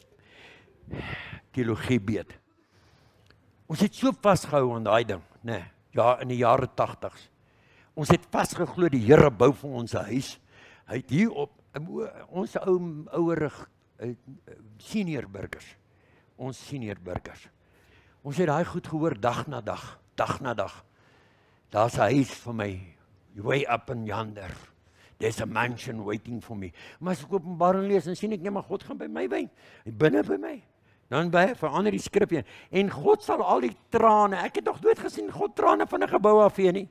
[SPEAKER 1] teologie beet. Ons het so vasgehou aan daai ding, né? Ja, in die jare 80s. Ons het vasgeglo die Here bou vir ons 'n huis. Hy het hier op ons ouer senior burgers. Ons senior burgers. Ons het daai goed gehoor dag na dag. Daar's 'n huis vir my, way up in yonder. There's a mansion waiting for me. Maar as ek Openbaring lees, dan sien ek net maar God gaan by my woon. Hy binne by my. Dan verander die skrif een. En God sal al die trane, ek het nog nooit gesien God trane van 'n gebou afvee nie.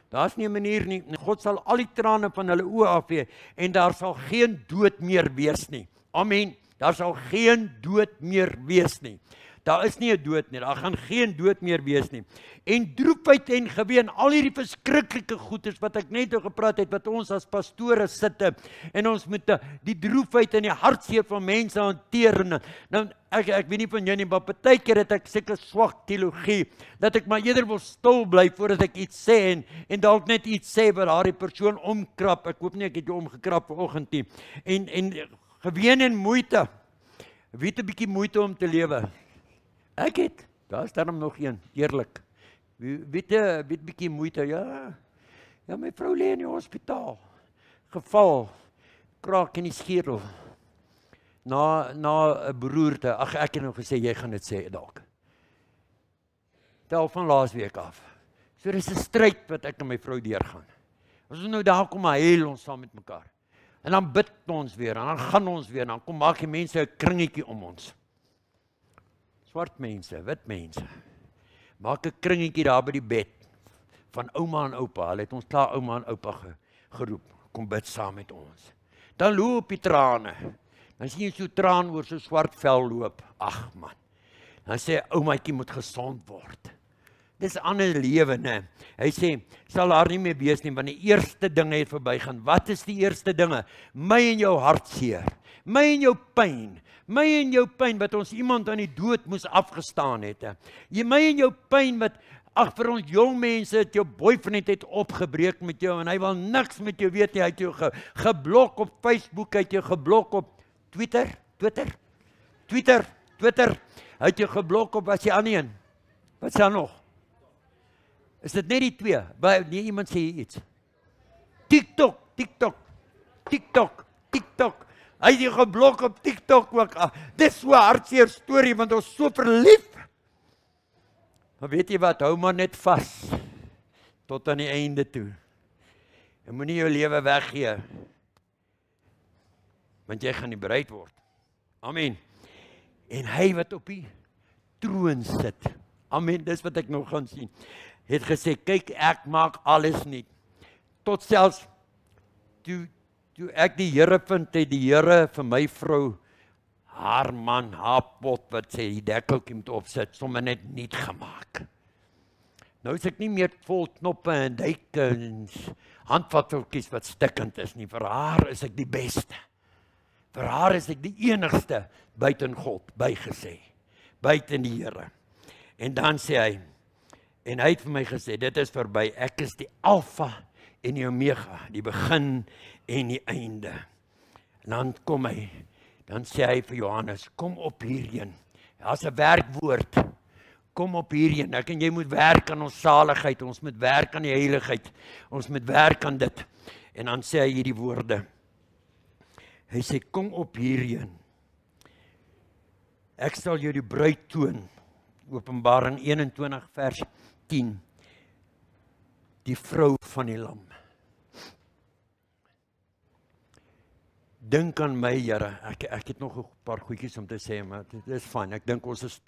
[SPEAKER 1] Daar's nie 'n manier nie. God sal al die trane van hulle oë afvee en daar sal geen dood meer wees nie. Amen. Daar sal geen dood meer wees nie. Daar is nie 'n dood nie, daar gaan geen dood meer wees nie. En droefheid en geween, al hierdie verskriklike goeders wat ek net oor gepraat het, wat ons as pastore sitte, en ons moet die droefheid en die hartseer van mense hanteer. Nou, ek weet nie van jou nie, maar partykeer het ek seker swak teologie, dat ek maar eerder wil stil bly voordat ek iets sê, en dalk net iets sê wat daardie persoon omkrap. Ek hoop nie ek het jou omgekrap vanoggend nie. En geween en moeite. Wie het 'n bietjie moeite om te lewe? Ek het. Daar is daarom nog een, eerlik. Wie het 'n bietjie moeite? Ja, my vrou lê in die hospitaal. Geval, kraak in die skedel. Na 'n beroerte. Ag, ek het nou gesê jy gaan dit sê dalk. Tel van laasweek af. So dis 'n stryd wat ek en my vrou deurgaan. Ons nou daar kom huil ons saam met mekaar. En dan bid ons weer, en dan gaan ons weer, en dan kom maak die mense 'n kringetjie om ons. Swart mense, wit mense. Maak 'n kringetjie daar by die bed van ouma en oupa. Hulle het ons klaar ouma en oupa geroep. Kom bid saam met ons. Dan loop die trane. Dan sien jy so traan oor so swart vel loop. Ag man. Dan sê oumaatjie moet gesond word. Dis 'n ander lewe, né? Hy sê, sal haar nie meer wees nie, want die eerste dinge het verbygaan. Wat is die eerste dinge? My en jou hartseer. My en jou pyn. My en jou pyn wat ons iemand aan die dood moes afgestaan het. My en jou pyn wat, ag, vir ons jong mense het jou boyfriend het opgebreek met jou en hy wil niks met jou weet nie. Hy het jou geblok op Facebook, hy het jou geblok op Twitter. Hy het jou geblok op, wat is die ander een? Wat is daar nog? Is dit net die twee? Nee, iemand sê iets. TikTok. Hy het jou geblok op TikTok ook. Dis so 'n hartseer storie, want ons so verlief. Maar weet jy wat, hou maar net vas. Tot aan die einde toe. Jy moenie jou lewe weggee. Want jy gaan nie bereid word. Amen. En hy wat op die troon sit. Amen, dis wat ek nog gaan sien. Het gesê, kyk, ek maak alles nie. Tot selfs, toe ek die Here vind, het die Here vir my vrou, haar man, haar pot, wat sê, die dekkeltjie moet opsit, sommer net niet gemaak. Nou is ek nie meer vol knoppe en duike en handvatseltjies wat stikkend is nie. Vir haar is ek die beste. Vir haar is ek die enigste buiten God, bygesê. Buiten die Here. En dan sê hy, en hy het vir my gesê, dit is verby, ek is die Alfa en die Omega, die begin en die einde. En dan kom hy, dan sê hy vir Johannes, kom op hierheen. Daar's 'n werkwoord, kom op hierheen. Ek en jy moet werk aan ons saligheid, ons moet werk aan die heiligheid, ons moet werk aan dit. En dan sê hy hierdie woorde. Hy sê, kom op hierheen. Ek sal jou die bruid toon. Openbaring 21 vers 10. Die vrou van die lam. Dink aan my, Here. Ek het nog 'n paar goedjies om te sê, maar dit is fyn. Ek dink ons is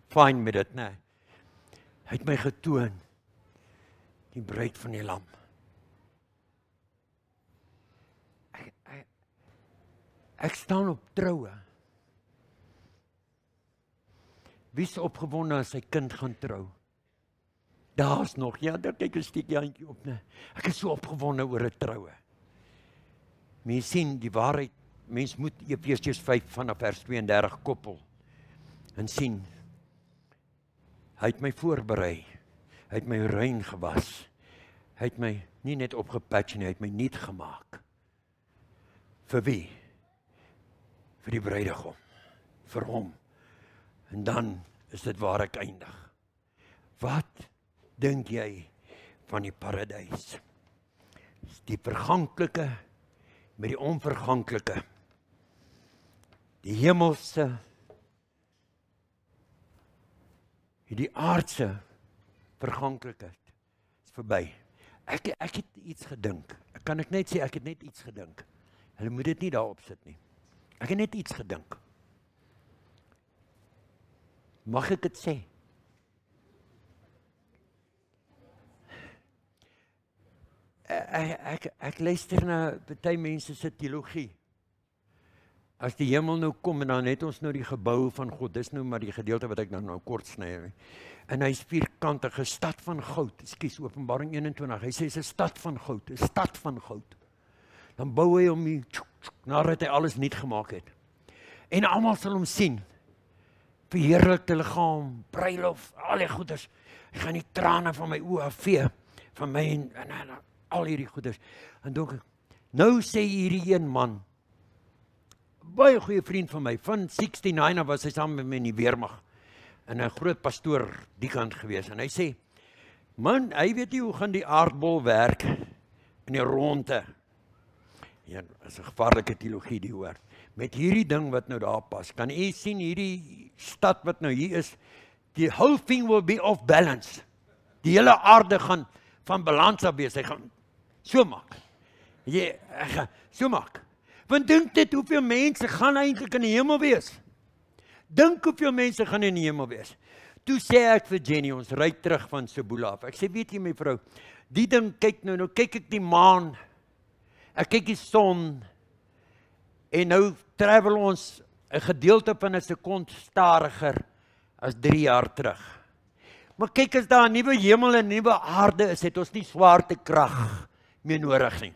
[SPEAKER 1] fyn met dit, né? Hy het my getoon. Die bruid van die lam. Ek staan op troue. Wie is opgewonde as sy kind gaan trou? Daar's nog, ja, daar kyk 'n stukkie handjie op, né? Ek is so opgewonde oor 'n troue. Mens sien die waarheid, mens moet Efesiërs 5 vanaf vers 32 koppel en sien. Hy het my voorberei. Hy het my rein gewas. Hy het my nie net opgepatch nie, hy het my nuut gemaak. Vir wie? Vir die bruidegom. Vir hom. En dan is dit waar ek eindig. Wat dink jy van die paradys? Die verganklike met die onverganklike. Die hemelse, die aardse verganklikheid is verby. Ek het iets gedink. Kan ek net sê, ek het net iets gedink. Hulle moet dit nie daarop sit nie. Ek het net iets gedink. Mag ek dit sê? Ek luister na baie mense se teologie. as die hemel nou kom en dan het ons nou die gebou van God, dis nou maar die gedeelte wat ek nou kort sny. En hy is vierkantige, stad van goud. Ekskuus, Openbaring 21. Hy sê is 'n stad van goud, 'n stad van goud. Dan bou hy hom nadat hy alles nuut gemaak het. En almal sal hom sien. Verheerlikte liggaam, bruilof, al die goeders. Hy gaan die trane van my oë afvee, van my en al hierdie goeders. En dink ek, nou sê hierdie een man, baie goeie vriend van my, van 69 af was hy saam met my in die weermag. En 'n groot pastoor die kant gewees. En hy sê, man, hy weet nie hoe gaan die aardbol werk in die ronde. Ja, is 'n gevaarlike teologie die hoor. Met hierdie ding wat nou daar pas, kan u sien hierdie stad wat nou hier is, die whole thing will be off balance. Die hele aarde gaan van balans af wees, hy gaan so maak. Hy gaan so maak. Want dink dit hoeveel mense gaan eintlik in die hemel wees? Dink hoeveel mense gaan in die hemel wees. Toe sê ek vir Jenny, ons ry terug van Seboela af. Ek sê, weet jy my vrou, die ding kyk nou kyk ek die maan, ek kyk die son, en nou travel ons 'n gedeelte van 'n sekond stadiger as 3 jaar terug. Maar kyk, as daar 'n nuwe hemel en 'n nuwe aarde is, het ons nie swaartekrag meer nodig nie.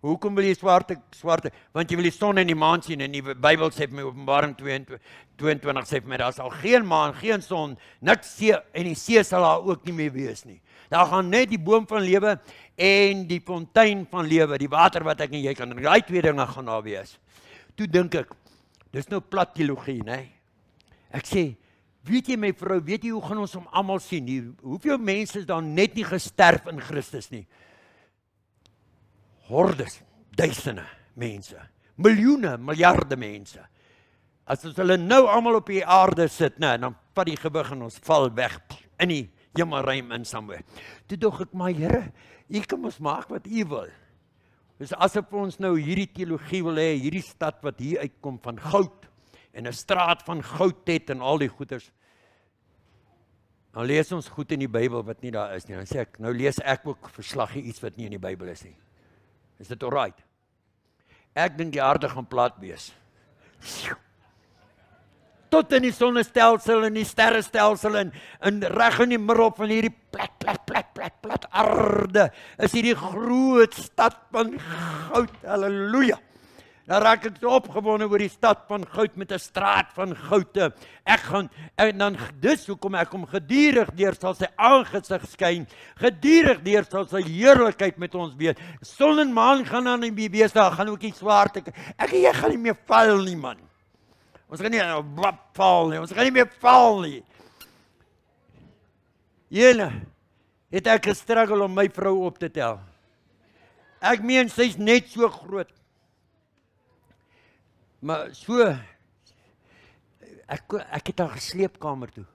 [SPEAKER 1] Hoekom wil jy swarte? Want jy wil die son en die maan sien, en die Bybel sê vir my, Openbaring 22 sê vir my, daar sal geen maan, geen son, niks see, en die see sal daar ook nie meer wees nie. Daar gaan net die boom van lewe en die fontein van lewe, die water wat ek en jy kan drink, daai twee dinge gaan daar wees. Toe dink ek, dis nou plat teologie, né? Ek sê, weet jy my vrou, weet jy hoe gaan ons hom almal sien? Hoeveel mense is daar net nie gesterf in Christus nie? Hordes, duisende mense, miljoene, miljarde mense. As ons hulle nou almal op die aarde sit, dan vat die gewig en ons val weg in die hemelruim in somewhere. Toe dog ek, maar Here, U kan ons maak wat U wil. Dus asof ons nou hierdie teologie wil hê, hierdie stad wat hier uitkom van goud, en 'n straat van goud het en al die goeders. Nou lees ons goed in die Bybel wat nie daar is nie. Dan sê ek, nou lees ek ook verslag iets wat nie in die Bybel is nie. Is dit alright? Ek dink die aarde gaan plat wees. Tot in die sonnestelsel en die sterrestelsel en reg in die middel van hierdie plat aarde is hierdie groot stad van goud. Halleluja. Dan raak ek so opgewonde oor die stad van goud met 'n straat van goud. En dan dis hoekom ek hom gedurig deur sal sy aangesig skyn, gedurig deur sal sy heerlikheid met ons wees. Son en maan gaan dan nie wees, daar gaan ook die swaarte. Jy gaan nie meer val nie, man. Ons gaan nie val nie, ons gaan nie meer val nie. Jene, het ek gestruggle om my vrou op te tel. Ek meen, sy's net so groot. Maar so, ek het haar gesleepkamer toe.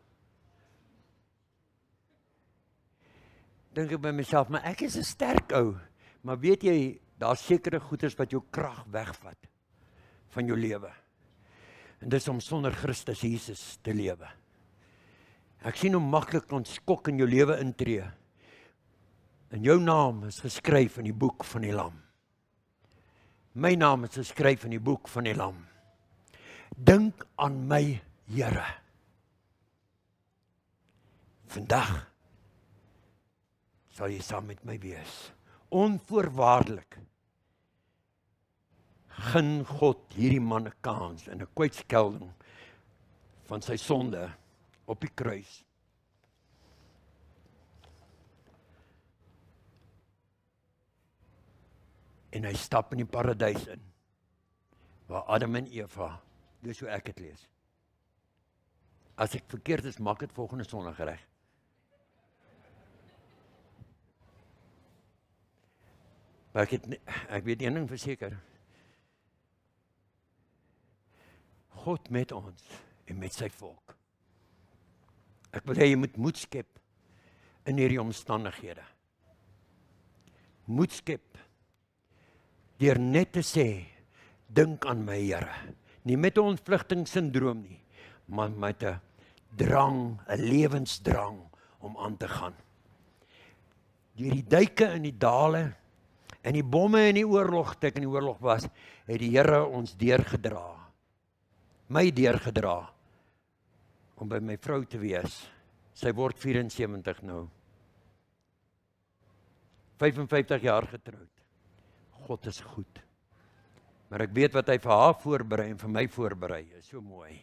[SPEAKER 1] Dink ek by myself, maar ek is 'n sterk ou. Maar weet jy, daar's sekere goeders wat jou krag wegvat van jou lewe. En dis om sonder Christus Jesus te lewe. Ek sien hoe maklik ons skok in jou lewe intree. En jou naam is geskryf in die boek van die Lam. My naam is geskryf in die boek van die Lam. Dink aan my, Here. Vandag sal jy saam met my wees. Onvoorwaardelik. Gun God hierdie man 'n kans en 'n kwytskelding van sy sonde op die kruis. En hy stap in die paradys in, waar Adam en Eva, dis hoe ek dit lees. As ek verkeerd is, maak dit volgende Sondag reg. Maar ek weet een ding verseker. God met ons en met sy volk. Ek wil hê jy moet moed skep in hierdie omstandighede. Moed skep deur net te sê, dink aan my, Here. Nie met 'n ontvlugtingssindroom nie, maar met 'n drang, 'n lewensdrang om aan te gaan. Deur die duike en die dale, En die bomme in die oorlog, toe ek in die oorlog was, het die Here ons deurgedra. My deurgedra, om by my vrou te wees. Sy word 74 nou. 55 jaar getroud. God is goed. Maar ek weet wat hy vir haar voorberei en vir my voorberei. Is so mooi.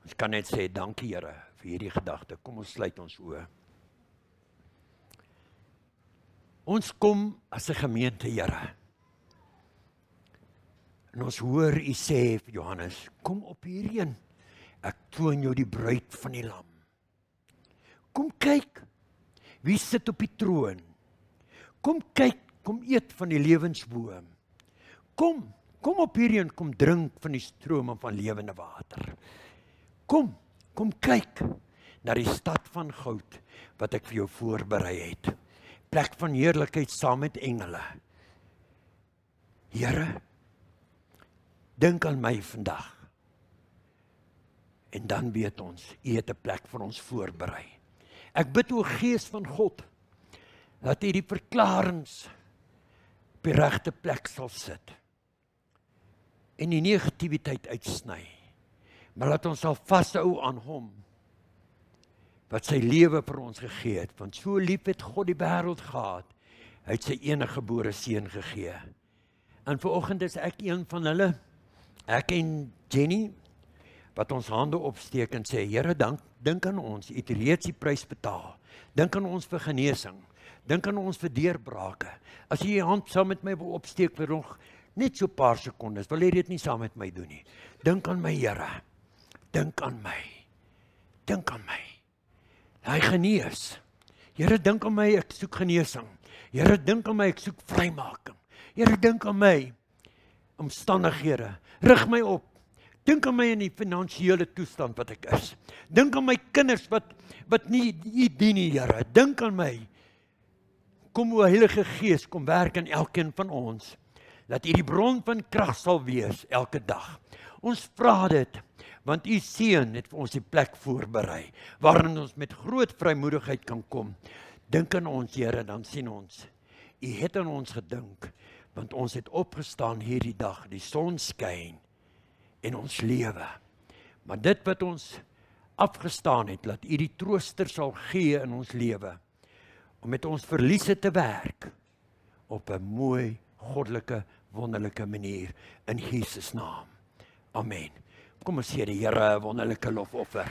[SPEAKER 1] Ons kan net sê, dankie Here, vir hierdie gedagte. Kom ons sluit ons oë. Ons kom as 'n gemeente, Here. En ons hoor u sê, Johannes, kom op hierheen. Ek toon jou die bruid van die lam. Kom kyk, wie sit op die troon. Kom kyk, kom eet van die lewensboom. Kom op hierheen, kom drink van die strome van lewende water. Kom kyk na die stad van goud, wat ek vir jou voorberei het. Plek van heerlikheid saam met engele. Here, dink aan my vandag. En dan weet ons, u het 'n plek vir ons voorberei. Ek bid o Gees van God, dat u die verklarings op die regte plek sal sit. En die negativiteit uitsny. Maar laat ons sal vashou aan hom, wat sy lewe vir ons gegee het. Want so lief het God die wêreld gehad, hy het sy enige gebore seun gegee. En vanoggend is ek een van hulle, ek en Jenny, wat ons hande opsteek en sê, Here, dink aan ons, u het reeds die prys betaal. Dink aan ons vir genesing. Dink aan ons vir deurbrake. As jy jou hand saam met my wil opsteek vir nog net so 'n paar sekondes, wil jy dit nie saam met my doen nie. Dink aan my, Here. Dink aan my. Dink aan my. Hy genees. Here, dink aan my, ek soek genesing. Here, dink aan my, ek soek vrymaking. Here, dink aan my. Omstandighede. Rig my op. Dink aan my in die finansiële toestand wat ek is. Dink aan my kinders wat nie u dien nie, Here. Dink aan my. Kom o Heilige Gees, kom werk in elkeen van ons. Dat u die bron van krag sal wees elke dag. Ons vra dit, want u seun het vir ons die plek voorberei, waarin ons met groot vrymoedigheid kan kom. Dink aan ons, Here, dan sien ons. U het aan ons gedink, want ons het opgestaan hierdie dag, die son skyn in ons lewe. Maar dit wat ons afgestaan het, laat u die trooster sal gee in ons lewe, om met ons verliese te werk, op 'n mooi, goddelike, wonderlike manier, in Jesus naam. Amen. Kom ons gee die Here 'n wonderlike lofoffer.